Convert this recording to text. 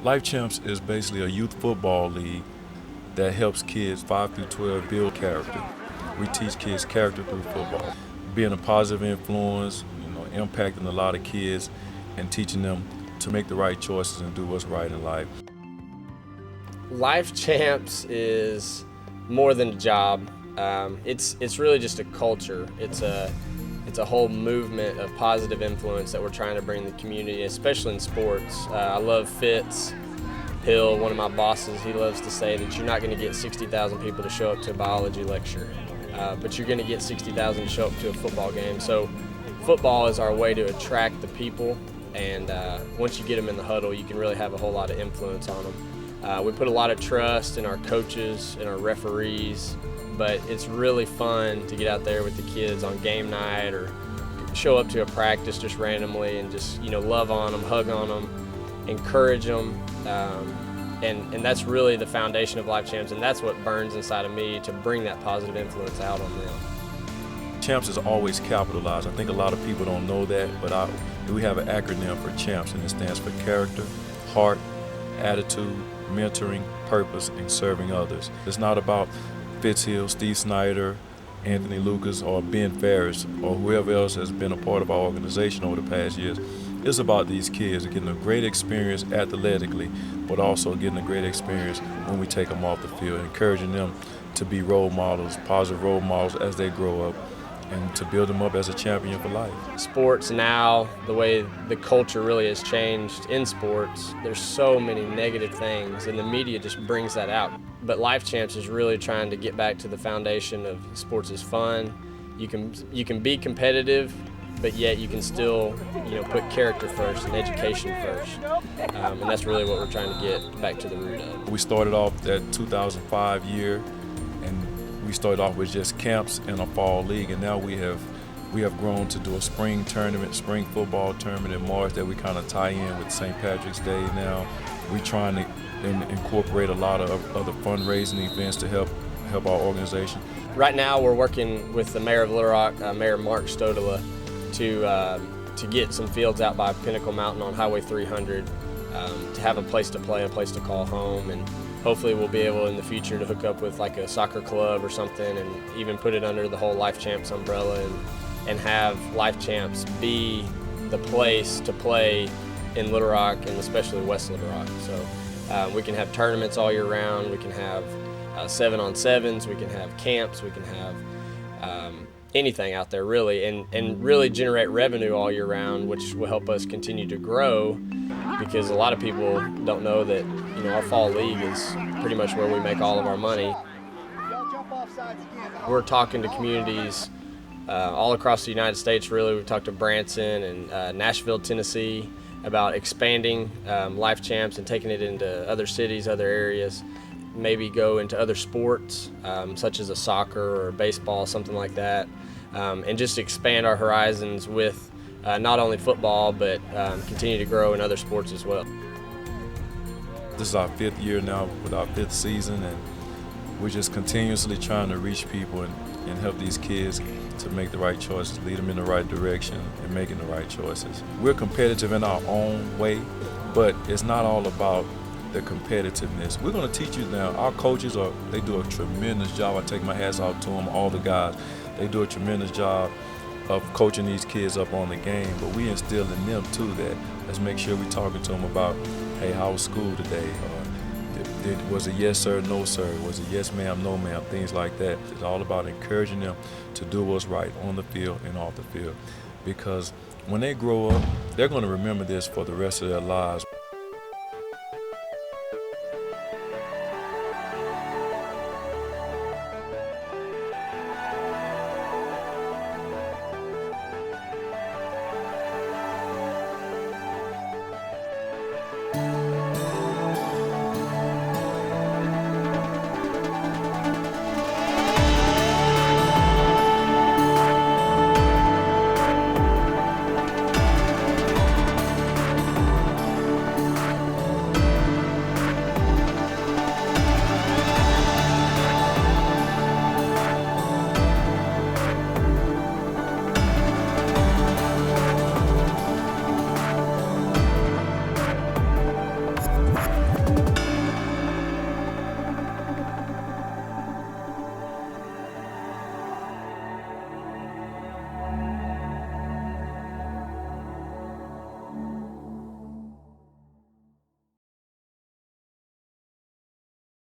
Life Champs is basically a youth football league that helps kids 5 through 12 build character. We teach kids character through football, being a positive influence, impacting a lot of kids and teaching them to make the right choices and do what's right in life. Life Champs is more than a job. It's really just a culture. It's a whole movement of positive influence that we're trying to bring to the community, especially in sports. I love Fitz Hill, one of my bosses. He loves to say that you're not going to get 60,000 people to show up to a biology lecture, but you're going to get 60,000 to show up to a football game. So football is our way to attract the people, and once you get them in the huddle, you can really have a whole lot of influence on them. We put a lot of trust in our coaches and our referees, but it's really fun to get out there with the kids on game night or show up to a practice just randomly and just love on them, hug on them, encourage them, and that's really the foundation of Life Champs, and that's what burns inside of me to bring that positive influence out on them. CHAMPS is always capitalized. I think a lot of people don't know that, but we have an acronym for CHAMPS, and it stands for character, heart, attitude, mentoring, purpose, and serving others. It's not about Fitzhill, Steve Snyder, Anthony Lucas, or Ben Ferris, or whoever else has been a part of our organization over the past years. It's about these kids getting a great experience athletically, but also getting a great experience when we take them off the field, encouraging them to be role models, positive role models as they grow up, and to build them up as a champion for life. Sports now, the way the culture really has changed in sports, there's so many negative things, and the media just brings that out. But Life Champs is really trying to get back to the foundation of sports is fun. You can be competitive, but yet you can still put character first and education first. And that's really what we're trying to get back to the root of. We started off that 2005 year, and we started off with just camps and a fall league, and now we have grown to do a spring tournament, spring football tournament in March that we kind of tie in with St. Patrick's Day now. We're trying to incorporate a lot of other fundraising events to help our organization. Right now we're working with the mayor of Little Rock, Mayor Mark Stodola, to get some fields out by Pinnacle Mountain on Highway 300 to have a place to play, a place to call home, and hopefully we'll be able in the future to hook up with like a soccer club or something and even put it under the whole Life Champs umbrella and have Life Champs be the place to play in Little Rock and especially West Little Rock. So we can have tournaments all year round, we can have 7-on-7s, we can have camps, we can have anything out there really, and really generate revenue all year round, which will help us continue to grow, because a lot of people don't know that our fall league is pretty much where we make all of our money. We're talking to communities all across the United States really. We've talked to Branson and Nashville, Tennessee about expanding Life Champs and taking it into other cities, other areas, maybe go into other sports such as a soccer or baseball, something like that, and just expand our horizons with not only football, but continue to grow in other sports as well. This is our 5th year now with our 5th season, and we're just continuously trying to reach people and help these kids to make the right choices, lead them in the right direction, and making the right choices. We're competitive in our own way, but it's not all about the competitiveness. We're going to teach you now. Our coaches they do a tremendous job. I take my hats off to them, all the guys. They do a tremendous job of coaching these kids up on the game, but we instill in them too that let's make sure we're talking to them about, hey, how was school today? Was it yes sir, no sir? Was it yes ma'am, no ma'am? Things like that. It's all about encouraging them to do what's right on the field and off the field, because when they grow up, they're going to remember this for the rest of their lives.